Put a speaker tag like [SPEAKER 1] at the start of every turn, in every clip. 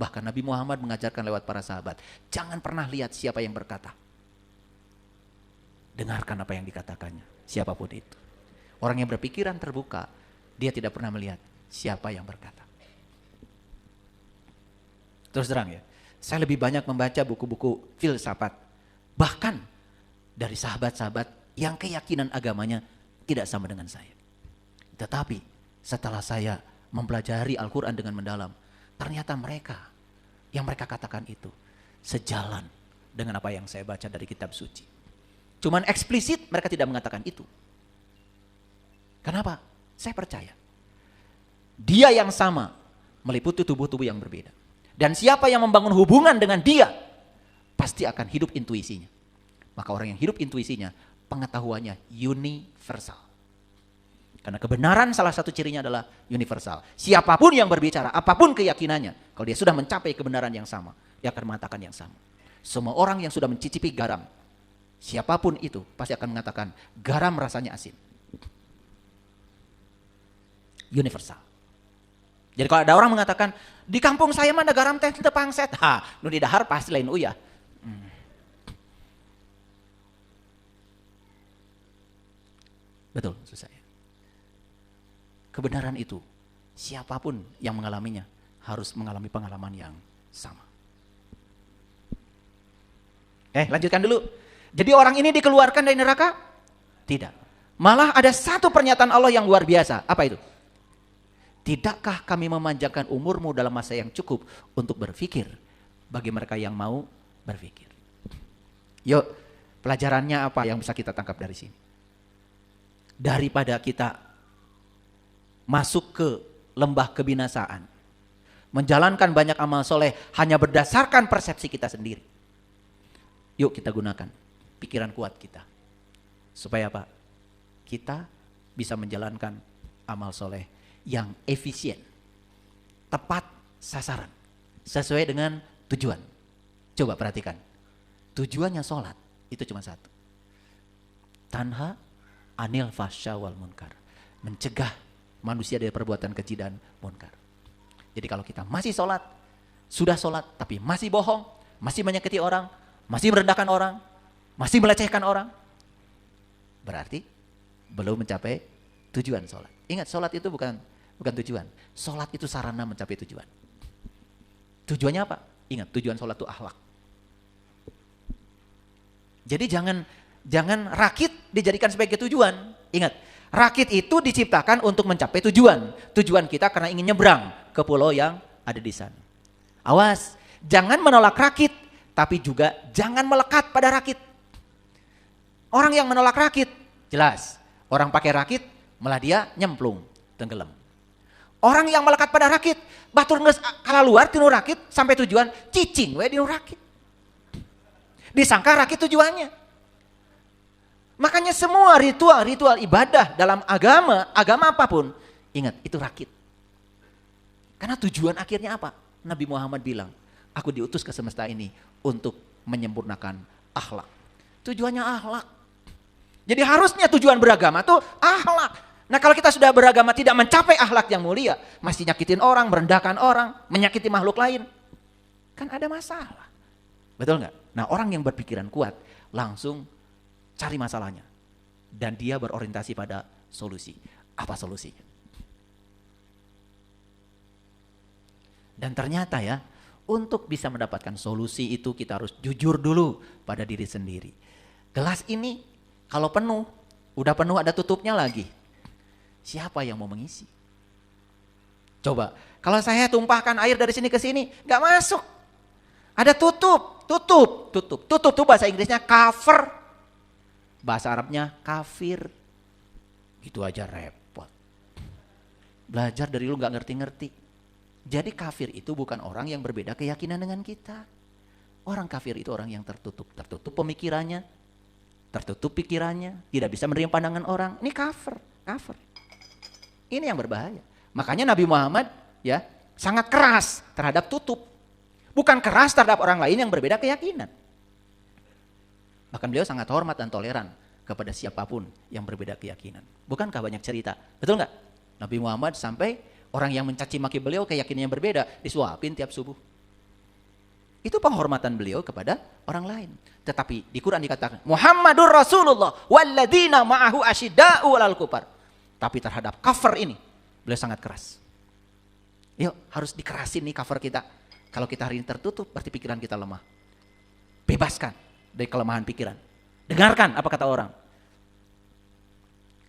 [SPEAKER 1] Bahkan Nabi Muhammad mengajarkan lewat para sahabat, jangan pernah lihat siapa yang berkata. Dengarkan apa yang dikatakannya, siapapun itu. Orang yang berpikiran terbuka, dia tidak pernah melihat siapa yang berkata. Terus terang ya, saya lebih banyak membaca buku-buku filsafat, bahkan dari sahabat-sahabat yang keyakinan agamanya tidak sama dengan saya. Tetapi setelah saya mempelajari Al-Quran dengan mendalam, ternyata yang mereka katakan itu sejalan dengan apa yang saya baca dari kitab suci. Cuman eksplisit mereka tidak mengatakan itu. Kenapa? Saya percaya. Dia yang sama meliputi tubuh-tubuh yang berbeda. Dan siapa yang membangun hubungan dengan dia, pasti akan hidup intuisinya. Maka orang yang hidup intuisinya, pengetahuannya universal. Karena kebenaran salah satu cirinya adalah universal. Siapapun yang berbicara, apapun keyakinannya, kalau dia sudah mencapai kebenaran yang sama, dia akan mengatakan yang sama. Semua orang yang sudah mencicipi garam, siapapun itu pasti akan mengatakan garam rasanya asin. Universal. Jadi kalau ada orang mengatakan di kampung saya mana garam teh tepang set, nu di dahar pasti lain uyah. Betul, maksud saya. Kebenaran itu siapapun yang mengalaminya harus mengalami pengalaman yang sama. Lanjutkan dulu. Jadi orang ini dikeluarkan dari neraka? Tidak. Malah ada satu pernyataan Allah yang luar biasa. Apa itu? Tidakkah kami memanjangkan umurmu dalam masa yang cukup untuk berpikir bagi mereka yang mau berpikir? Yuk, pelajarannya apa yang bisa kita tangkap dari sini? Daripada kita masuk ke lembah kebinasaan, menjalankan banyak amal soleh hanya berdasarkan persepsi kita sendiri. Yuk kita gunakan pikiran kuat kita. Supaya apa? Kita bisa menjalankan amal soleh yang efisien, tepat sasaran, sesuai dengan tujuan. Coba perhatikan, tujuannya sholat itu cuma satu. Tanha anil fasya wal munkar, mencegah manusia dari perbuatan keji dan munkar. Jadi kalau kita masih sholat, sudah sholat tapi masih bohong, masih menyakiti orang, masih merendahkan orang, masih melecehkan orang, berarti belum mencapai tujuan sholat. Ingat, sholat itu bukan tujuan. Sholat itu sarana mencapai tujuan. Tujuannya apa? Ingat, tujuan sholat itu akhlak. Jadi jangan rakit dijadikan sebagai tujuan. Ingat, rakit itu diciptakan untuk mencapai tujuan. Tujuan kita karena ingin nyebrang ke pulau yang ada di sana. Awas, jangan menolak rakit, tapi juga jangan melekat pada rakit. Orang yang menolak rakit, jelas. Orang pakai rakit, malah dia nyemplung, tenggelam. Orang yang melekat pada rakit, batur nges kala luar tinu rakit, sampai tujuan, cicing we dinu rakit. Disangka rakit tujuannya. Makanya semua ritual ibadah dalam agama apapun, ingat itu rakit. Karena tujuan akhirnya apa? Nabi Muhammad bilang, aku diutus ke semesta ini untuk menyempurnakan akhlak. Tujuannya akhlak. Jadi harusnya tujuan beragama tuh akhlak. Nah kalau kita sudah beragama tidak mencapai akhlak yang mulia, masih nyakitin orang, merendahkan orang, menyakiti makhluk lain, kan ada masalah. Betul nggak? Nah orang yang berpikiran kuat langsung cari masalahnya. Dan dia berorientasi pada solusi. Apa solusinya? Dan ternyata ya, untuk bisa mendapatkan solusi itu kita harus jujur dulu pada diri sendiri. Gelas ini kalau penuh, udah penuh ada tutupnya lagi. Siapa yang mau mengisi? Coba, kalau saya tumpahkan air dari sini ke sini, nggak masuk. Ada tutup tuh bahasa Inggrisnya cover. Bahasa Arabnya kafir. Gitu aja repot. Belajar dari lu gak ngerti-ngerti. Jadi kafir itu bukan orang yang berbeda keyakinan dengan kita. Orang kafir itu orang yang tertutup. Tertutup pemikirannya. Tertutup pikirannya. Tidak bisa menerima pandangan orang. Ini kafir. Ini yang berbahaya. Makanya Nabi Muhammad ya sangat keras terhadap tutup. Bukan keras terhadap orang lain yang berbeda keyakinan. Bahkan beliau sangat hormat dan toleran kepada siapapun yang berbeda keyakinan. Bukankah banyak cerita? Betul nggak? Nabi Muhammad sampai orang yang mencaci maki beliau keyakinannya berbeda, disuapin tiap subuh. Itu penghormatan beliau kepada orang lain. Tetapi di Quran dikatakan Muhammadur Rasulullah walladzina ma'ahu asyidda'u 'alal kufar. Tapi terhadap kafir ini beliau sangat keras. Yuk, harus dikerasin nih cover kita. Kalau kita hari ini tertutup, berarti pikiran kita lemah. Bebaskan dari kelemahan pikiran. Dengarkan apa kata orang.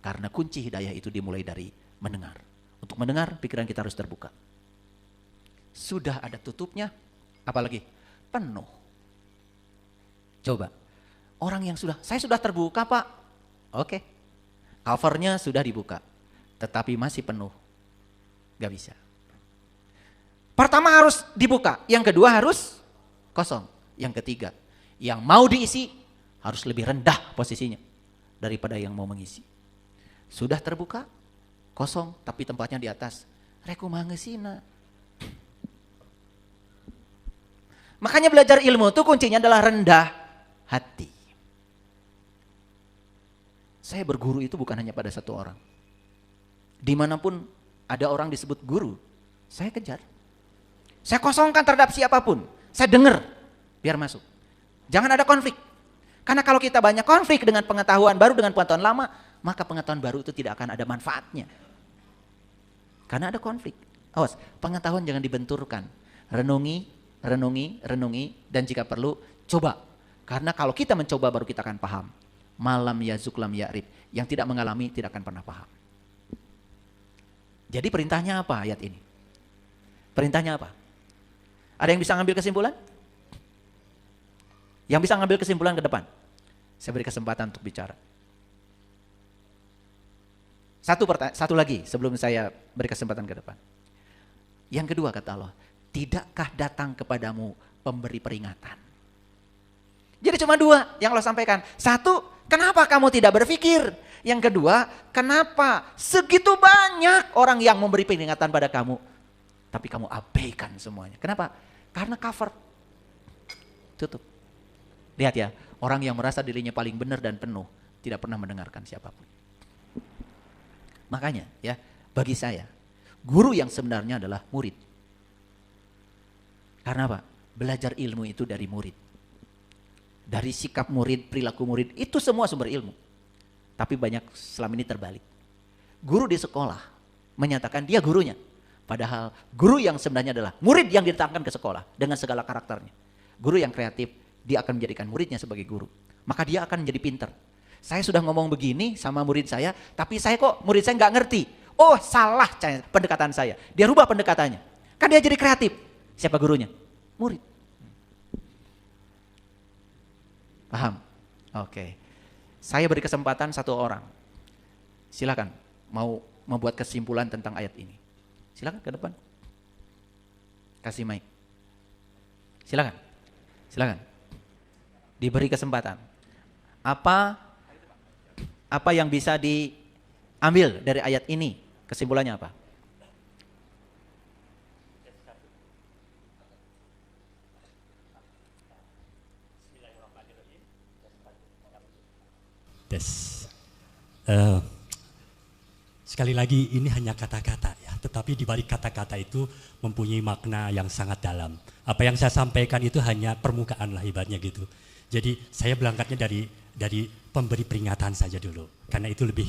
[SPEAKER 1] Karena kunci hidayah itu dimulai dari mendengar. Untuk mendengar, pikiran kita harus terbuka. Sudah ada tutupnya, apalagi penuh. Coba, orang yang saya sudah terbuka Pak. Oke, covernya sudah dibuka, tetapi masih penuh. Gak bisa. Pertama harus dibuka, yang kedua harus kosong. Yang ketiga, yang mau diisi harus lebih rendah posisinya daripada yang mau mengisi. Sudah terbuka, kosong, tapi tempatnya di atas. Reku mangesina. Makanya belajar ilmu itu kuncinya adalah rendah hati. Saya berguru itu bukan hanya pada satu orang. Dimanapun ada orang disebut guru, saya kejar. Saya kosongkan terhadap siapapun. Saya dengar, biar masuk. Jangan ada konflik. Karena kalau kita banyak konflik dengan pengetahuan baru dengan pengetahuan lama, maka pengetahuan baru itu tidak akan ada manfaatnya. Karena ada konflik. Awas, pengetahuan jangan dibenturkan. Renungi, renungi, renungi, dan jika perlu, coba. Karena kalau kita mencoba baru kita akan paham. Malam yazuk lam ya'rif. Yang tidak mengalami tidak akan pernah paham. Jadi perintahnya apa ayat ini? Perintahnya apa? Ada yang bisa ngambil kesimpulan? Yang bisa ngambil kesimpulan ke depan? Saya beri kesempatan untuk bicara. Satu lagi sebelum saya beri kesempatan ke depan. Yang kedua kata Allah, tidakkah datang kepadamu pemberi peringatan? Jadi cuma dua yang Allah sampaikan. Satu, kenapa kamu tidak berpikir? Yang kedua, kenapa segitu banyak orang yang memberi peringatan pada kamu, tapi kamu abaikan semuanya? Kenapa? Karena cover. Tutup. Lihat ya, orang yang merasa dirinya paling benar dan penuh tidak pernah mendengarkan siapapun. Makanya ya, bagi saya, guru yang sebenarnya adalah murid. Karena apa? Belajar ilmu itu dari murid. Dari sikap murid, perilaku murid, itu semua sumber ilmu. Tapi banyak selama ini terbalik. Guru di sekolah menyatakan dia gurunya. Padahal guru yang sebenarnya adalah murid yang didatangkan ke sekolah dengan segala karakternya. Guru yang kreatif, dia akan menjadikan muridnya sebagai guru. Maka dia akan menjadi pintar. Saya sudah ngomong begini sama murid saya, tapi murid saya nggak ngerti. Oh, salah pendekatan saya. Dia rubah pendekatannya. Kan dia jadi kreatif. Siapa gurunya? Murid. Paham? Oke. Saya beri kesempatan satu orang. Silakan mau membuat kesimpulan tentang ayat ini. Silakan ke depan. Kasih mic. Silakan. Silakan. Diberi kesempatan. Apa yang bisa diambil dari ayat ini? Kesimpulannya apa?
[SPEAKER 2] Sekali lagi ini hanya kata-kata ya, tetapi di balik kata-kata itu mempunyai makna yang sangat dalam. Apa yang saya sampaikan itu hanya permukaan lah ibaratnya gitu. Jadi saya berangkatnya dari pemberi peringatan saja dulu, karena itu lebih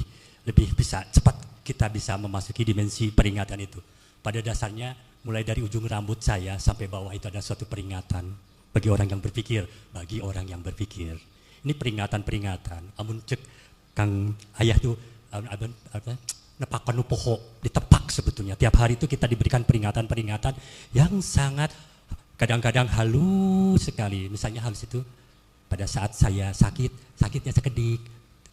[SPEAKER 2] bisa cepat kita bisa memasuki dimensi peringatan itu. Pada dasarnya mulai dari ujung rambut saya sampai bawah itu ada suatu peringatan bagi orang yang berpikir, bagi orang yang berpikir. Ini peringatan-peringatan. Amun cek Kang Ayah tuh nepakan poho ditepak sebetulnya. Tiap hari itu kita diberikan peringatan-peringatan yang sangat kadang-kadang halus sekali. Misalnya halus itu pada saat saya sakitnya sekedik,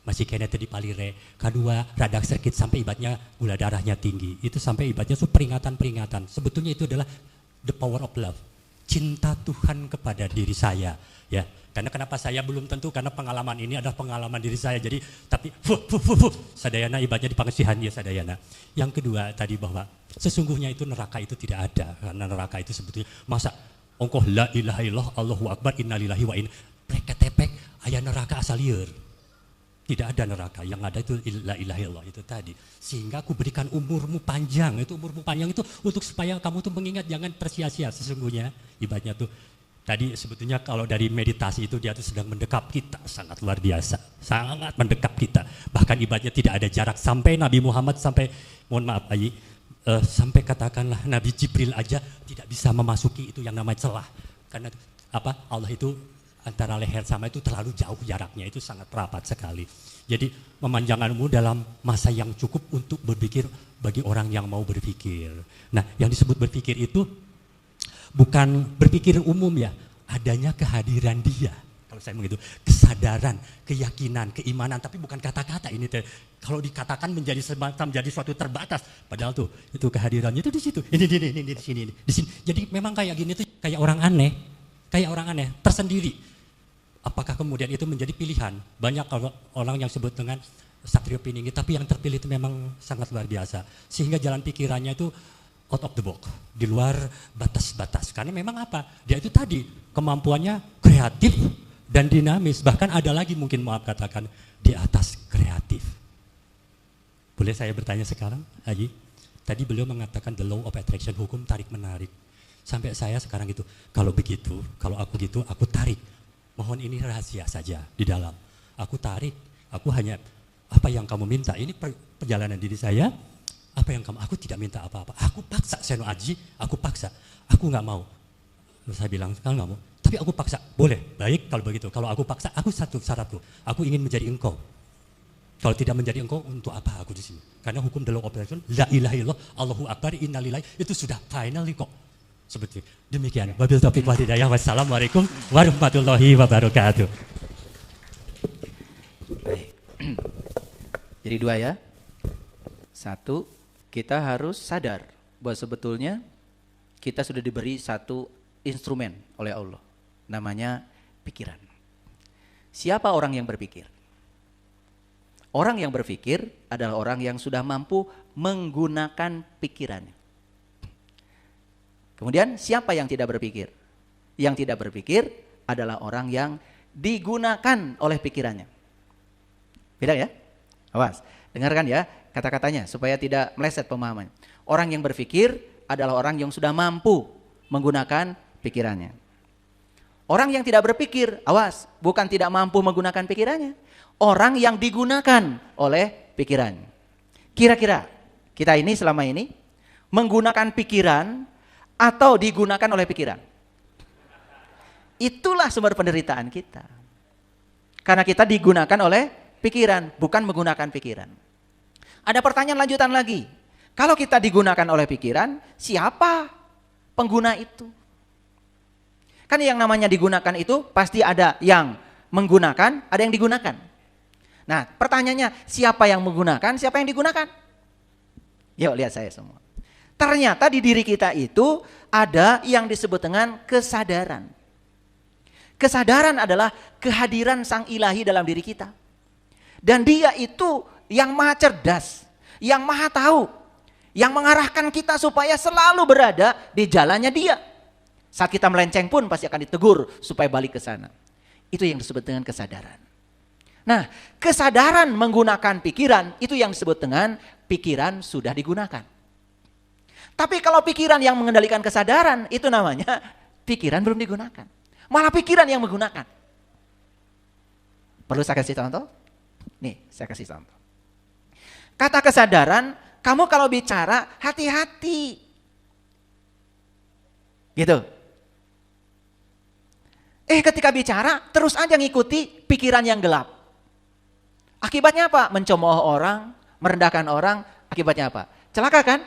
[SPEAKER 2] masih kena tadi palire. Kedua, rada sakit sampai ibaratnya gula darahnya tinggi. Itu sampai ibaratnya itu peringatan-peringatan. Sebetulnya itu adalah the power of love. Cinta Tuhan kepada diri saya, ya. Karena kenapa saya belum tentu, karena pengalaman ini adalah pengalaman diri saya. Jadi tapi sadayana ibaratnya di pangesihan ya sadayana. Yang kedua tadi bahwa sesungguhnya itu neraka itu tidak ada. Karena neraka itu sebetulnya masa ongkoh la ilaha illallah Allahu akbar innalillahi wa inna tepek aya neraka asal lieur. Tidak ada neraka, yang ada itu la ilaha illallah itu tadi. Sehingga aku berikan umurmu panjang, itu umurmu panjang itu untuk supaya kamu tuh mengingat, jangan tersia-sia sesungguhnya ibaratnya tuh Tadi sebetulnya kalau dari meditasi itu dia tuh sedang mendekap kita, sangat luar biasa, sangat mendekap kita. Bahkan ibaratnya tidak ada jarak sampai Nabi Muhammad sampai, mohon maaf Ayi, sampai katakanlah Nabi Jibril aja tidak bisa memasuki itu yang namanya celah. Karena apa? Allah itu antara leher sama itu terlalu jauh jaraknya, itu sangat rapat sekali. Jadi memanjangkan umur dalam masa yang cukup untuk berpikir bagi orang yang mau berpikir. Nah, yang disebut berpikir itu bukan berpikir umum ya, adanya kehadiran dia. Kalau saya begitu, kesadaran, keyakinan, keimanan, tapi bukan kata-kata ini. Kalau dikatakan menjadi semacam menjadi suatu terbatas, padahal tuh itu kehadirannya itu di situ. Ini di sini, di sini. Jadi memang kayak gini tuh kayak orang aneh, tersendiri. Apakah kemudian itu menjadi pilihan? Banyak kalau orang yang sebut dengan Satrio Piningit, tapi yang terpilih itu memang sangat luar biasa. Sehingga jalan pikirannya itu out of the box, di luar batas-batas. Karena memang apa? Dia itu tadi kemampuannya kreatif dan dinamis. Bahkan ada lagi mungkin maaf katakan di atas kreatif. Boleh saya bertanya sekarang, Haji? Tadi beliau mengatakan the law of attraction, hukum tarik menarik. Sampai saya sekarang gitu, kalau begitu, kalau aku gitu, aku tarik. Mohon ini rahasia saja di dalam. Aku tarik, aku hanya apa yang kamu minta. Ini perjalanan diri saya. Apa yang aku tidak minta apa-apa. Aku paksa Seno Aji, aku paksa. Aku nggak mau. Terus saya bilang, kalau nggak mau, tapi aku paksa. Boleh, baik kalau begitu. Kalau aku paksa, aku satu syaratku. Aku ingin menjadi engkau. Kalau tidak menjadi engkau, untuk apa aku di sini? Karena hukum the law of attraction, la ilaha illallah, Allahu akbar, innalillahi, itu sudah finally kok. Seperti demikian. Wabil taufiq wal hidayah. Wassalamualaikum warahmatullahi wabarakatuh.
[SPEAKER 1] Baik. Jadi dua ya. Satu, kita harus sadar bahwa sebetulnya kita sudah diberi satu instrumen oleh Allah. Namanya pikiran. Siapa orang yang berpikir? Orang yang berpikir adalah orang yang sudah mampu menggunakan pikirannya. Kemudian siapa yang tidak berpikir? Yang tidak berpikir adalah orang yang digunakan oleh pikirannya. Beda ya? Awas, dengarkan ya kata-katanya supaya tidak meleset pemahaman. Orang yang berpikir adalah orang yang sudah mampu menggunakan pikirannya. Orang yang tidak berpikir, awas, bukan tidak mampu menggunakan pikirannya. Orang yang digunakan oleh pikiran. Kira-kira kita ini selama ini menggunakan pikiran atau digunakan oleh pikiran? Itulah sumber penderitaan kita. Karena kita digunakan oleh pikiran, bukan menggunakan pikiran. Ada pertanyaan lanjutan lagi. Kalau kita digunakan oleh pikiran, siapa pengguna itu? Kan yang namanya digunakan itu pasti ada yang menggunakan, ada yang digunakan. Nah, pertanyaannya, siapa yang menggunakan, siapa yang digunakan? Yuk lihat saya semua. Ternyata di diri kita itu ada yang disebut dengan kesadaran. Kesadaran adalah kehadiran Sang Ilahi dalam diri kita. Dan dia itu yang maha cerdas, yang maha tahu, yang mengarahkan kita supaya selalu berada di jalannya dia. Saat kita melenceng pun pasti akan ditegur supaya balik ke sana. Itu yang disebut dengan kesadaran. Nah, kesadaran menggunakan pikiran itu yang disebut dengan pikiran sudah digunakan. Tapi kalau pikiran yang mengendalikan kesadaran, itu namanya pikiran belum digunakan. Malah pikiran yang menggunakan. Perlu saya kasih contoh? Nih, saya kasih contoh. Kata kesadaran, kamu kalau bicara hati-hati. Gitu. Ketika bicara, terus aja ngikuti pikiran yang gelap. Akibatnya apa? Mencemooh orang, merendahkan orang, akibatnya apa? Celaka kan?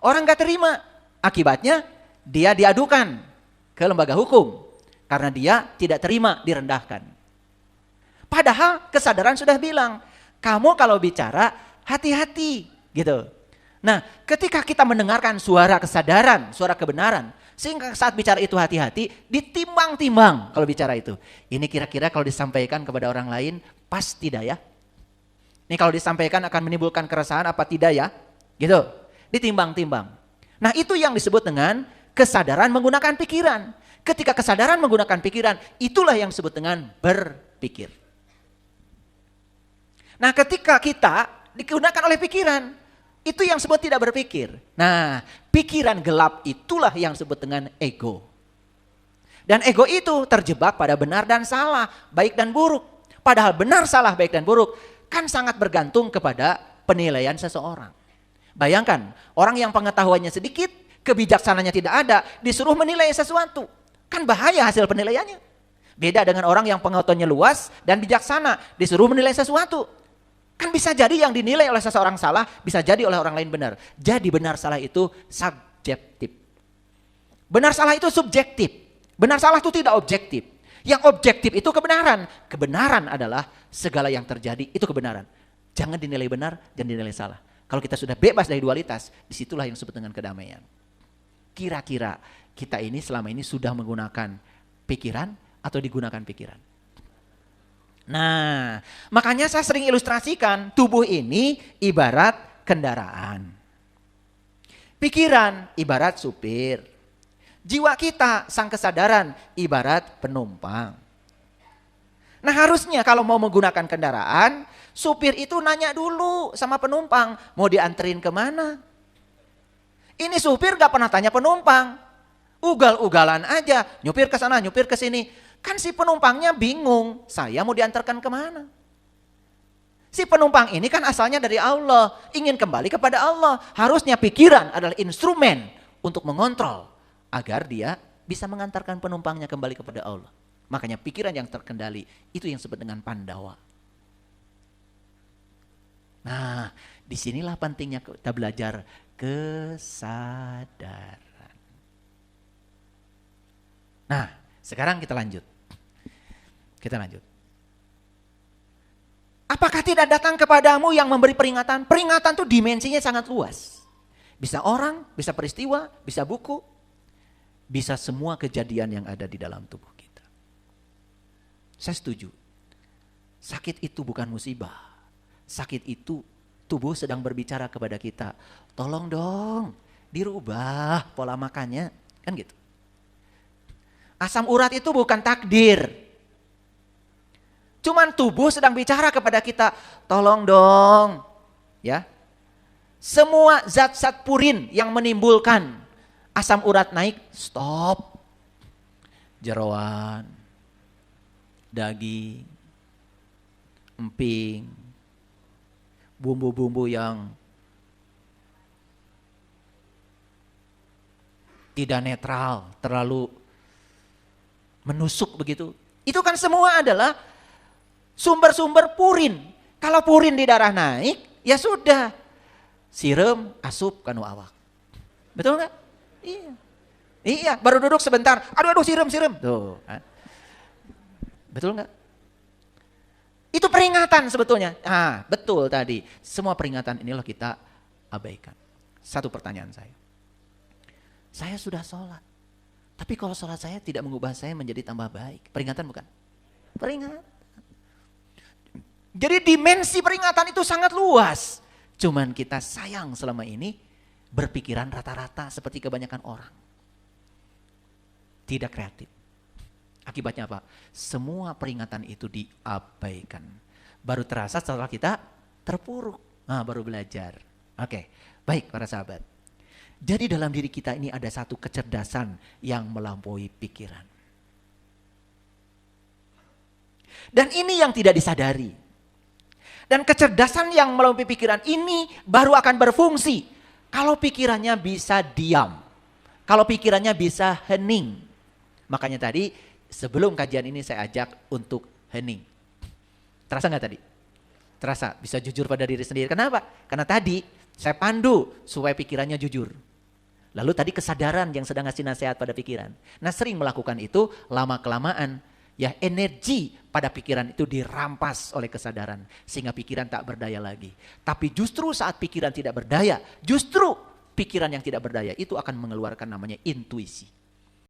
[SPEAKER 1] Orang gak terima, akibatnya dia diadukan ke lembaga hukum karena dia tidak terima direndahkan. Padahal kesadaran sudah bilang, kamu kalau bicara hati-hati gitu. Nah, ketika kita mendengarkan suara kesadaran, suara kebenaran, sehingga saat bicara itu hati-hati, ditimbang-timbang kalau bicara itu. Ini kira-kira kalau disampaikan kepada orang lain, pas tidak ya? Ini kalau disampaikan akan menimbulkan keresahan apa tidak ya? Gitu. Ditimbang-timbang. Nah, itu yang disebut dengan kesadaran menggunakan pikiran. Ketika kesadaran menggunakan pikiran, itulah yang disebut dengan berpikir. Nah, ketika kita digunakan oleh pikiran, itu yang disebut tidak berpikir. Nah, pikiran gelap itulah yang disebut dengan ego. Dan ego itu terjebak pada benar dan salah, baik dan buruk. Padahal benar, salah, baik dan buruk kan sangat bergantung kepada penilaian seseorang. Bayangkan, orang yang pengetahuannya sedikit, kebijaksananya tidak ada, disuruh menilai sesuatu. Kan bahaya hasil penilaiannya. Beda dengan orang yang pengetahuannya luas dan bijaksana, disuruh menilai sesuatu. Kan bisa jadi yang dinilai oleh seseorang salah, bisa jadi oleh orang lain benar. Jadi benar salah itu subjektif. Benar salah itu subjektif. Benar salah itu tidak objektif. Yang objektif itu kebenaran. Kebenaran adalah segala yang terjadi itu kebenaran. Jangan dinilai benar dan dinilai salah. Kalau kita sudah bebas dari dualitas, disitulah yang disebut dengan kedamaian. Kira-kira kita ini selama ini sudah menggunakan pikiran atau digunakan pikiran? Nah, makanya saya sering ilustrasikan tubuh ini ibarat kendaraan. Pikiran ibarat supir. Jiwa kita, sang kesadaran, ibarat penumpang. Nah harusnya kalau mau menggunakan kendaraan, supir itu nanya dulu sama penumpang, mau dianterin kemana? Ini supir gak pernah tanya penumpang. Ugal-ugalan aja, nyupir ke sana, nyupir ke sini. Kan si penumpangnya bingung, saya mau diantarkan kemana? Si penumpang ini kan asalnya dari Allah, ingin kembali kepada Allah. Harusnya pikiran adalah instrumen untuk mengontrol agar dia bisa mengantarkan penumpangnya kembali kepada Allah. Makanya pikiran yang terkendali itu yang disebut dengan pandawa. Nah, disinilah pentingnya kita belajar kesadaran. Nah, sekarang kita lanjut. Apakah tidak datang kepadamu yang memberi peringatan? Peringatan itu dimensinya sangat luas. Bisa orang, bisa peristiwa, bisa buku, bisa semua kejadian yang ada di dalam tubuh kita. Saya setuju. Sakit itu bukan musibah. Sakit itu tubuh sedang berbicara kepada kita. Tolong dong, dirubah pola makannya. Kan gitu. Asam urat itu bukan takdir. Cuman tubuh sedang bicara kepada kita. Tolong dong. Ya. Semua zat-zat purin yang menimbulkan asam urat naik, stop. Jeroan, daging, emping, bumbu-bumbu yang tidak netral, terlalu menusuk begitu. Itu kan semua adalah sumber-sumber purin. Kalau purin di darah naik, ya sudah. Siram, asup, kanu awak. Betul nggak? Iya, baru duduk sebentar. Aduh, siram. Tuh. Betul nggak? Itu peringatan sebetulnya. Betul tadi. Semua peringatan inilah kita abaikan. Satu pertanyaan saya. Saya sudah sholat. Tapi kalau sholat saya tidak mengubah saya menjadi tambah baik. Peringatan bukan? Peringatan. Jadi dimensi peringatan itu sangat luas. Cuman kita sayang selama ini berpikiran rata-rata seperti kebanyakan orang. Tidak kreatif. Akibatnya apa? Semua peringatan itu diabaikan. Baru terasa setelah kita terpuruk. Baru belajar. Oke, baik para sahabat. Jadi dalam diri kita ini ada satu kecerdasan yang melampaui pikiran. Dan ini yang tidak disadari. Dan kecerdasan yang melampaui pikiran ini baru akan berfungsi kalau pikirannya bisa diam. Kalau pikirannya bisa hening. Makanya tadi sebelum kajian ini saya ajak untuk hening. Terasa nggak tadi? Terasa, bisa jujur pada diri sendiri. Kenapa? Karena tadi saya pandu supaya pikirannya jujur. Lalu tadi kesadaran yang sedang ngasih nasihat pada pikiran. Nah sering melakukan itu lama-kelamaan. Ya energi pada pikiran itu dirampas oleh kesadaran. Sehingga pikiran tak berdaya lagi. Tapi justru saat pikiran tidak berdaya, justru pikiran yang tidak berdaya itu akan mengeluarkan namanya intuisi.